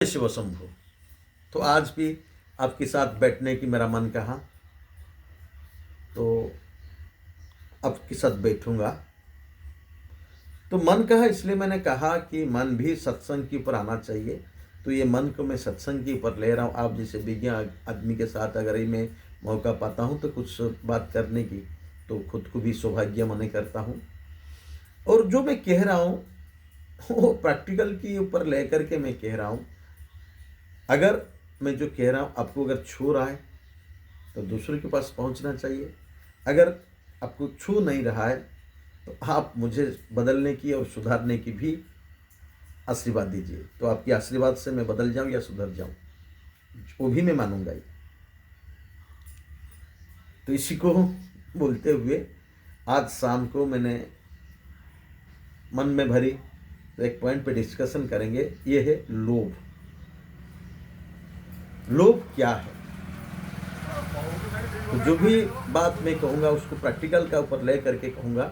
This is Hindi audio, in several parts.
शिव शंभु। तो आज भी आपके साथ बैठने की मेरा मन कहा, तो आपके साथ बैठूंगा। तो मन कहा इसलिए मैंने कहा कि मन भी सत्संग के ऊपर आना चाहिए। तो ये मन को मैं सत्संग के ऊपर ले रहा हूँ। आप जैसे विज्ञान आदमी के साथ अगर ही मैं मौका पाता हूँ तो कुछ बात करने की, तो खुद को भी सौभाग्य मन करता हूँ। और जो मैं कह रहा हूँ वो प्रैक्टिकल के ऊपर लेकर के मैं कह रहा हूँ। अगर मैं जो कह रहा हूँ आपको अगर छू रहा है तो दूसरों के पास पहुंचना चाहिए। अगर आपको छू नहीं रहा है तो आप मुझे बदलने की और सुधारने की भी आशीर्वाद दीजिए। तो आपके आशीर्वाद से मैं बदल जाऊं या सुधर जाऊं, वो भी मैं मानूंगा ही। तो इसी को बोलते हुए आज शाम को मैंने मन में भरी तो एक पॉइंट पे डिस्कशन करेंगे। ये है लोभ। लोभ क्या है? तो जो भी बात मैं कहूँगा उसको प्रैक्टिकल का ऊपर ले करके कहूँगा।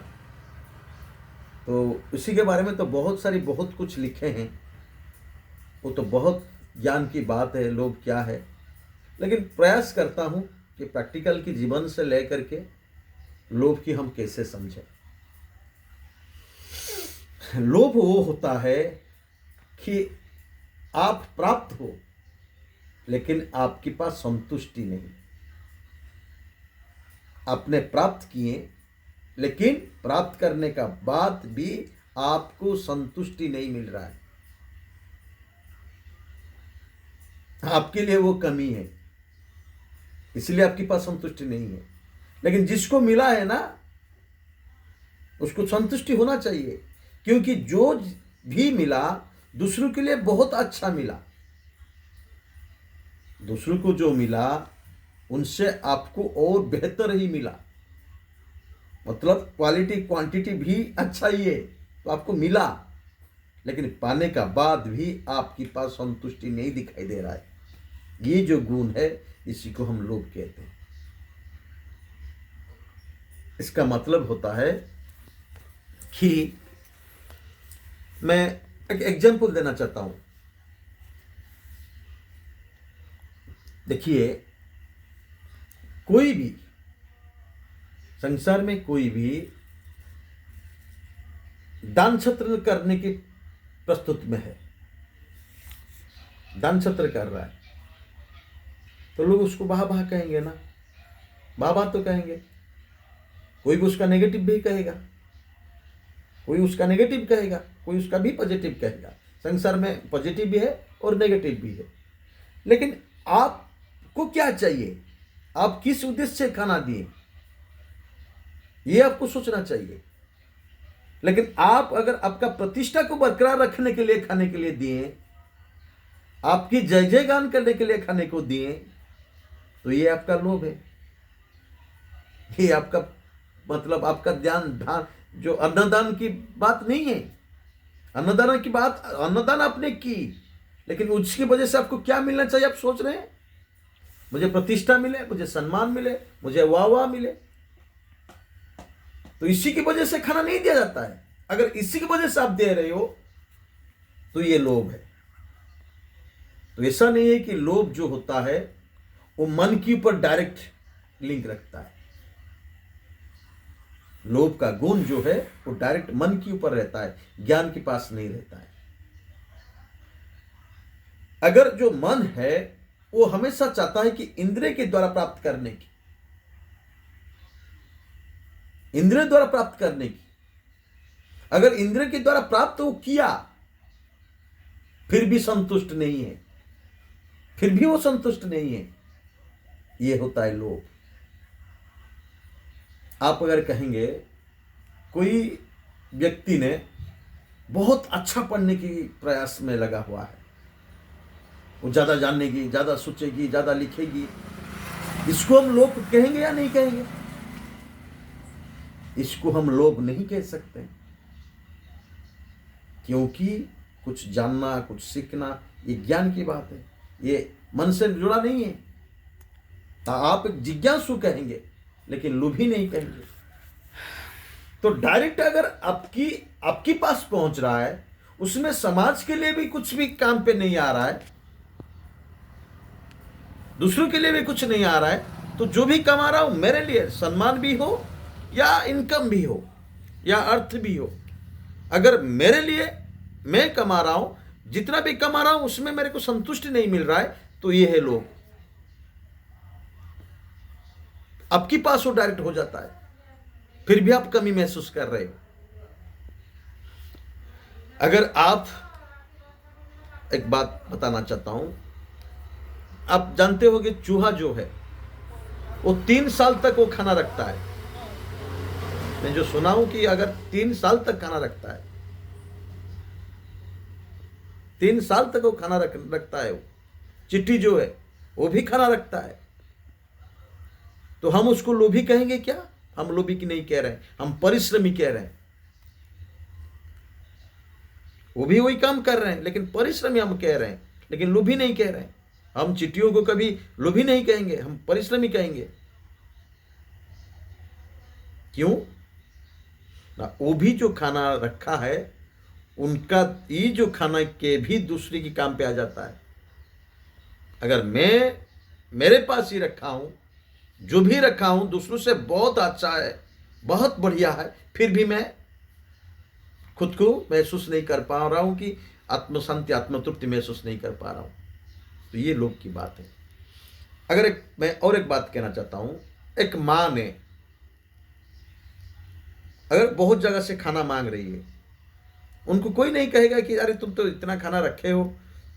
तो इसी के बारे में तो बहुत कुछ लिखे हैं, वो तो बहुत ज्ञान की बात है लोभ क्या है। लेकिन प्रयास करता हूँ कि प्रैक्टिकल की जीवन से ले करके लोभ की हम कैसे समझें। लोभ वो होता है कि आप प्राप्त हो लेकिन आपके पास संतुष्टि नहीं। आपने प्राप्त किए लेकिन प्राप्त करने का बाद भी आपको संतुष्टि नहीं मिल रहा है, आपके लिए वो कमी है, इसलिए आपके पास संतुष्टि नहीं है। लेकिन जिसको मिला है ना उसको संतुष्टि होना चाहिए, क्योंकि जो भी मिला दूसरों के लिए बहुत अच्छा मिला। दूसरों को जो मिला उनसे आपको और बेहतर ही मिला, मतलब क्वालिटी क्वांटिटी भी अच्छा ही है। तो आपको मिला लेकिन पाने का बाद भी आपके पास संतुष्टि नहीं दिखाई दे रहा है। ये जो गुण है इसी को हम लोभ कहते हैं। इसका मतलब होता है कि मैं एक एग्जांपल देना चाहता हूं। देखिए, कोई भी संसार में कोई भी दान छत्र करने की प्रस्तुति में है, दान छत्र कर रहा है, तो लोग उसको वाह वाह कहेंगे ना, वाह वाह तो कहेंगे। कोई भी उसका नेगेटिव भी कहेगा, कोई उसका नेगेटिव कहेगा, कोई उसका भी पॉजिटिव कहेगा। संसार में पॉजिटिव भी है और नेगेटिव भी है। लेकिन आपको क्या चाहिए, आप किस उद्देश्य से खाना दिए, ये आपको सोचना चाहिए। लेकिन आप अगर आपका प्रतिष्ठा को बरकरार रखने के लिए खाने के लिए दिए, आपकी जय जयगान करने के लिए खाने को दिए, तो ये आपका लोभ है। ये आपका मतलब आपका ध्यान जो अन्नदान की बात नहीं है। अन्नदान की बात, अन्नदान आपने की, लेकिन उसकी वजह से आपको क्या मिलना चाहिए आप सोच रहे हैं? मुझे प्रतिष्ठा मिले, मुझे सम्मान मिले, मुझे वाह वाह मिले। तो इसी की वजह से खाना नहीं दिया जाता है। अगर इसी की वजह से आप दे रहे हो तो ये लोभ है। तो ऐसा नहीं है कि लोभ जो होता है वो मन के ऊपर डायरेक्ट लिंक रखता है। लोभ का गुण जो है वो डायरेक्ट मन के ऊपर रहता है, ज्ञान के पास नहीं रहता है। अगर जो मन है वो हमेशा चाहता है कि इंद्रिय के द्वारा प्राप्त करने की, इंद्रिय द्वारा प्राप्त करने की, अगर इंद्रिय के द्वारा प्राप्त वो किया फिर भी संतुष्ट नहीं है, फिर भी वो संतुष्ट नहीं है, ये होता है लोभ। आप अगर कहेंगे कोई व्यक्ति ने बहुत अच्छा पढ़ने की प्रयास में लगा हुआ है, वो ज्यादा जानने की, ज्यादा सोचेगी, ज्यादा लिखेगी, इसको हम लोभ कहेंगे या नहीं कहेंगे? इसको हम लोभ नहीं कह सकते, क्योंकि कुछ जानना, कुछ सीखना ये ज्ञान की बात है, ये मन से जुड़ा नहीं है। आप एक जिज्ञासु कहेंगे लेकिन लोभी नहीं कहेंगे। तो डायरेक्ट अगर आपकी पास पहुंच रहा है, उसमें समाज के लिए भी कुछ भी काम पे नहीं आ रहा है, दूसरों के लिए भी कुछ नहीं आ रहा है, तो जो भी कमा रहा हूं मेरे लिए सम्मान भी हो या इनकम भी हो या अर्थ भी हो, अगर मेरे लिए मैं कमा रहा हूं, जितना भी कमा रहा हूं उसमें मेरे को संतुष्टि नहीं मिल रहा है, तो ये है लोग। आपके पास वो डायरेक्ट हो जाता है, फिर भी आप कमी महसूस कर रहे हो। अगर आप, एक बात बताना चाहता हूं, आप जानते हो कि चूहा जो है वो 3 साल तक वो खाना रखता है। मैं जो सुना हूं कि अगर 3 साल तक खाना रखता है, 3 साल तक वो खाना रखता है। वो चिट्ठी जो है वो भी खाना रखता है। तो हम उसको लोभी कहेंगे क्या? हम लोभी की नहीं कह रहे हैं, हम परिश्रमी कह रहे हैं। वो भी वही काम कर रहे हैं, लेकिन परिश्रमी हम कह रहे हैं, लेकिन लोभी नहीं कह रहे हैं। हम चिट्ठियों को कभी लोभी नहीं कहेंगे, हम परिश्रमी कहेंगे। क्यों ना? वो भी जो खाना रखा है, उनका ये जो खाना के भी दूसरे के काम पे आ जाता है। अगर मेरे पास ही रखा हूं, जो भी रखा हूं दूसरों से बहुत अच्छा है, बहुत बढ़िया है, फिर भी मैं खुद को महसूस नहीं कर पा रहा हूं कि आत्मशांति, आत्मतृप्ति महसूस नहीं कर पा रहा हूं, तो ये लोग की बात है। अगर मैं और एक बात कहना चाहता हूं, एक मां ने अगर बहुत जगह से खाना मांग रही है, उनको कोई नहीं कहेगा कि अरे तुम तो इतना खाना रखे हो,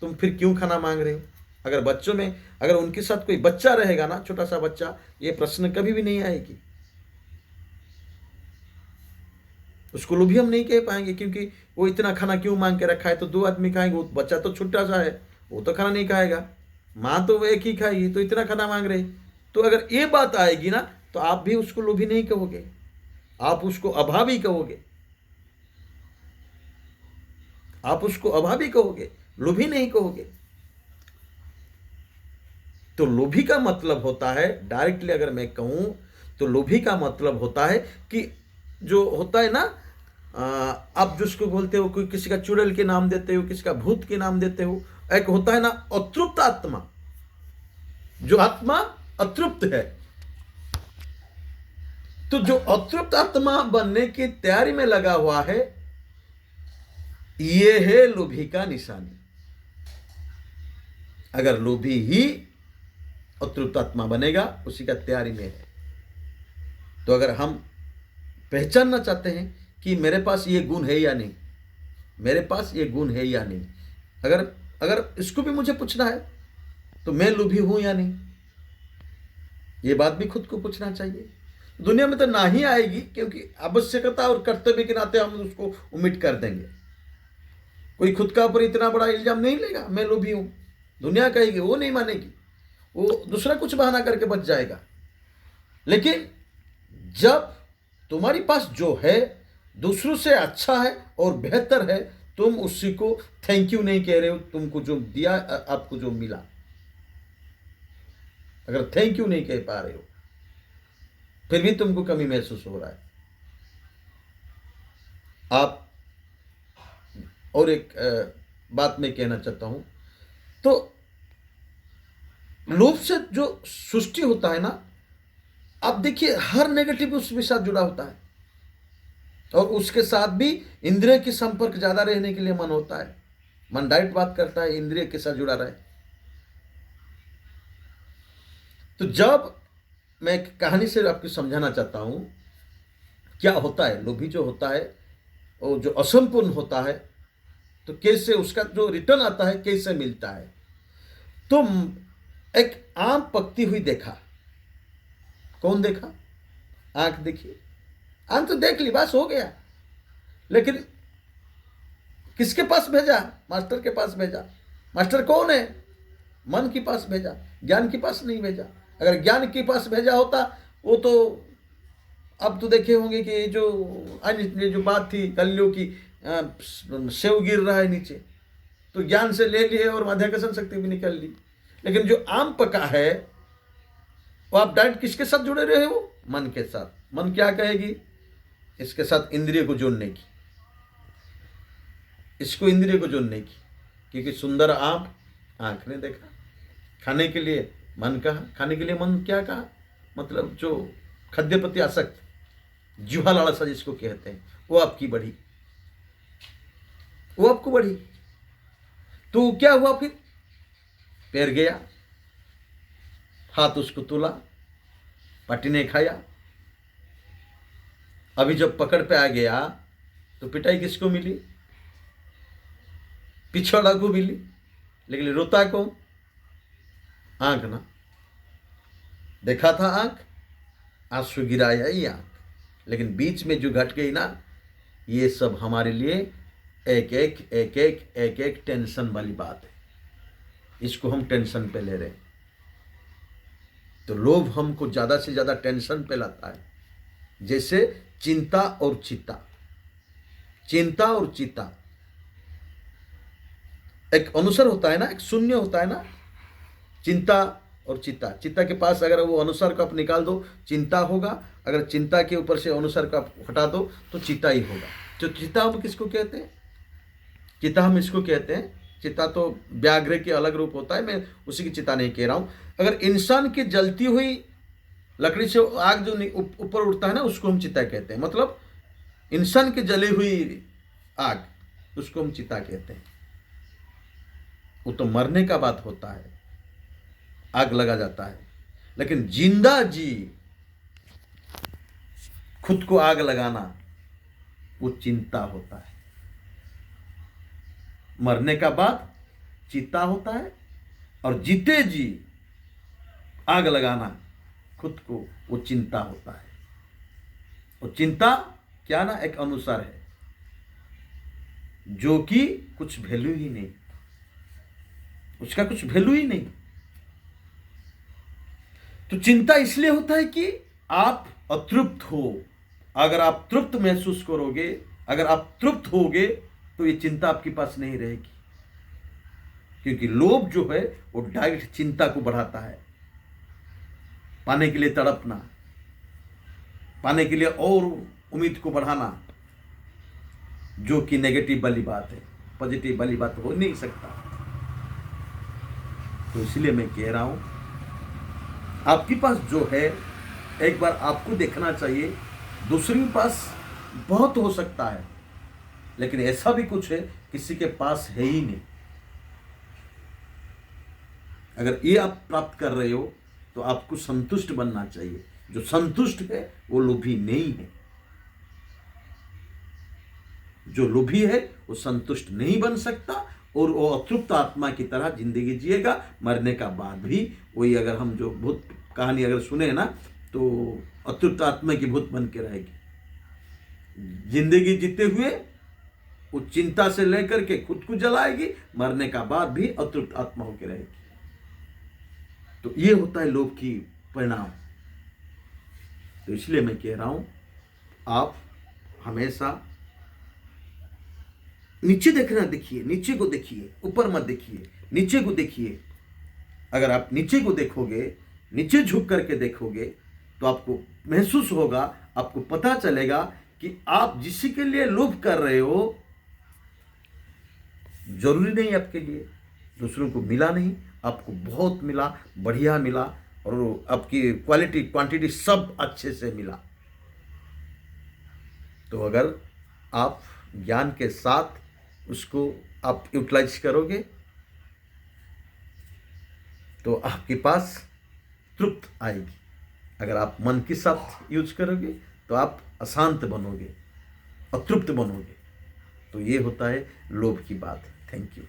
तुम फिर क्यों खाना मांग रहे हो। अगर बच्चों में, अगर उनके साथ कोई बच्चा रहेगा ना, छोटा सा बच्चा, ये प्रश्न कभी भी नहीं आएगी। उसको लोभी हम नहीं कह पाएंगे, क्योंकि वो इतना खाना क्यों मांग के रखा है, तो 2 आदमी खाएंगे, वो बच्चा तो छोटा सा है, वो तो खाना नहीं खाएगा, माँ तो वो एक ही खाएगी, तो इतना खाना मांग रहे। तो अगर ये बात आएगी ना, तो आप भी उसको लोभी नहीं कहोगे, आप उसको अभावी कहोगे, आप उसको अभावी कहोगे, लोभी नहीं कहोगे। तो लोभी का मतलब होता है, डायरेक्टली अगर मैं कहूं तो लोभी का मतलब होता है कि जो होता है ना, आप जिसको बोलते हो, कोई किसी का चुड़ैल के नाम देते हो, किसी का भूत के नाम देते हो, एक होता है ना अतृप्त आत्मा, जो आत्मा अतृप्त है। तो जो अतृप्त आत्मा बनने की तैयारी में लगा हुआ है, यह है लोभी का निशानी। अगर लोभी ही अतृप्त आत्मा बनेगा, उसी का तैयारी में है। तो अगर हम पहचानना चाहते हैं कि मेरे पास ये गुण है या नहीं, मेरे पास ये गुण है या नहीं, अगर इसको भी मुझे पूछना है, तो मैं लोभी हूं या नहीं, ये बात भी खुद को पूछना चाहिए। दुनिया में तो ना ही आएगी, क्योंकि आवश्यकता और कर्तव्य के नाते हम उसको उम्मीद कर देंगे। कोई खुद का ऊपर इतना बड़ा इल्जाम नहीं लेगा मैं लोभी हूं, दुनिया कहेगी, वो नहीं मानेगी, वो दूसरा कुछ बहाना करके बच जाएगा। लेकिन जब तुम्हारे पास जो है दूसरों से अच्छा है और बेहतर है, तुम उसी को थैंक यू नहीं कह रहे हो, तुमको जो दिया, आपको जो मिला, अगर थैंक यू नहीं कह पा रहे हो, फिर भी तुमको कमी महसूस हो रहा है। आप, और एक बात मैं कहना चाहता हूं, तो लोभ से जो सृष्टि होता है ना, आप देखिए हर नेगेटिव उसके साथ जुड़ा होता है, और उसके साथ भी इंद्रिय की संपर्क ज्यादा रहने के लिए मन होता है। मन डायरेक्ट बात करता है, इंद्रिय के साथ जुड़ा रहे। तो जब मैं एक कहानी से आपको समझाना चाहता हूं, क्या होता है लोभी जो होता है, वो जो असंपूर्ण होता है, तो कैसे उसका जो रिटर्न आता है, कैसे मिलता है। तो एक आम पकती हुई देखा, कौन देखा? आंख देखी, आंख तो देख ली, बस हो गया। लेकिन किसके पास भेजा? मास्टर के पास भेजा। मास्टर कौन है? मन के पास भेजा, ज्ञान के पास नहीं भेजा। अगर ज्ञान के पास भेजा होता, वो तो अब तो देखे होंगे कि जो बात थी कलियों की, सेव गिर रहा है नीचे, तो ज्ञान से ले लिए और माध्याकर्षण शक्ति भी निकल ली। लेकिन जो आम पका है, वो आप डायरेक्ट किसके साथ जुड़े रहे हो? मन के साथ। मन क्या कहेगी? इसके साथ इंद्रिय को जोड़ने की, इसको इंद्रिय को जोड़ने की, क्योंकि सुंदर आम आंख ने देखा, खाने के लिए मन कहा, खाने के लिए मन क्या कहा, मतलब जो खाद्य प्रति आसक्त, जिह्वा लालसा जिसको कहते हैं, वो आपकी बढ़ी, वो आपको बढ़ी। तो क्या हुआ फिर? पैर गया, हाथ उसको तोला, पाटी ने खाया। अभी जब पकड़ पे आ गया तो पिटाई किसको मिली? पिछवाड़ा को मिली। लेकिन रोता कौन? आंख ना। देखा था आंख, आंसू गिराया ही आंख, लेकिन बीच में जो घट गई ना, ये सब हमारे लिए एक एक टेंशन वाली बात है। इसको हम टेंशन पे ले रहे हैं। तो लोभ हमको ज्यादा से ज्यादा टेंशन पे लाता है, जैसे चिंता और चित्ता। चिंता और चित्ता एक अनुसार होता है ना, एक शून्य होता है ना, चिंता और चित्ता। चित्ता के पास अगर वो अनुसार को आप निकाल दो, चिंता होगा। अगर चिंता के ऊपर से अनुसार को आप हटा दो तो चित्ता ही होगा। तो चित्ता हम किसको कहते हैं? चित्ता हम इसको कहते हैं, चित्ता तो व्याघ्र के अलग रूप होता है, मैं उसी की चित्ता नहीं कह रहा हूं। अगर इंसान की जलती हुई लकड़ी से आग जो ऊपर उठता है ना, उसको हम चित्ता कहते हैं। मतलब इंसान की जली हुई आग, उसको हम चिता कहते हैं। वो तो मरने का बात होता है, आग लगा जाता है। लेकिन जिंदा जी खुद को आग लगाना, वो चिंता होता है। मरने का बाद चिता होता है, और जीते जी आग लगाना खुद को, वो चिंता होता है। और चिंता क्या ना, एक अनुसार है जो कि कुछ वैल्यू ही नहीं, उसका कुछ वैल्यू ही नहीं। तो चिंता इसलिए होता है कि आप अतृप्त हो। अगर आप तृप्त महसूस करोगे, अगर आप तृप्त होगे, तो ये चिंता आपके पास नहीं रहेगी। क्योंकि लोभ जो है वो डायरेक्ट चिंता को बढ़ाता है। पाने के लिए तड़पना, पाने के लिए और उम्मीद को बढ़ाना, जो कि नेगेटिव वाली बात है, पॉजिटिव वाली बात हो नहीं सकता। तो इसलिए मैं कह रहा हूं, आपके पास जो है एक बार आपको देखना चाहिए। दूसरे के पास बहुत हो सकता है, लेकिन ऐसा भी कुछ है किसी के पास है ही नहीं। अगर ये आप प्राप्त कर रहे हो तो आपको संतुष्ट बनना चाहिए। जो संतुष्ट है वो लोभी नहीं है। जो लोभी है वो संतुष्ट नहीं बन सकता, और वो अतृप्त आत्मा की तरह जिंदगी जिएगा। मरने का बाद भी वही, अगर हम जो भूत कहानी अगर सुने ना, तो अतृप्त आत्मा की भूत बन के रहेगी। जिंदगी जीते हुए वो चिंता से लेकर के खुद को जलाएगी, मरने का बाद भी अतृप्त आत्मा होकर रहेगी। तो ये होता है लोभ की परिणाम। तो इसलिए मैं कह रहा हूं, आप हमेशा नीचे देखना, देखिए, नीचे को देखिए, ऊपर मत देखिए, नीचे को देखिए। अगर आप नीचे को देखोगे, नीचे झुक करके देखोगे, तो आपको महसूस होगा, आपको पता चलेगा कि आप जिसी के लिए लोभ कर रहे हो, जरूरी नहीं आपके लिए। दूसरों को मिला नहीं, आपको बहुत मिला, बढ़िया मिला, और आपकी क्वालिटी क्वांटिटी सब अच्छे से मिला। तो अगर आप ज्ञान के साथ उसको आप यूटिलाइज करोगे, तो आपके पास तृप्त आएगी। अगर आप मन के साथ यूज करोगे तो आप अशांत बनोगे, अतृप्त बनोगे। तो ये होता है लोभ की बात। Thank you.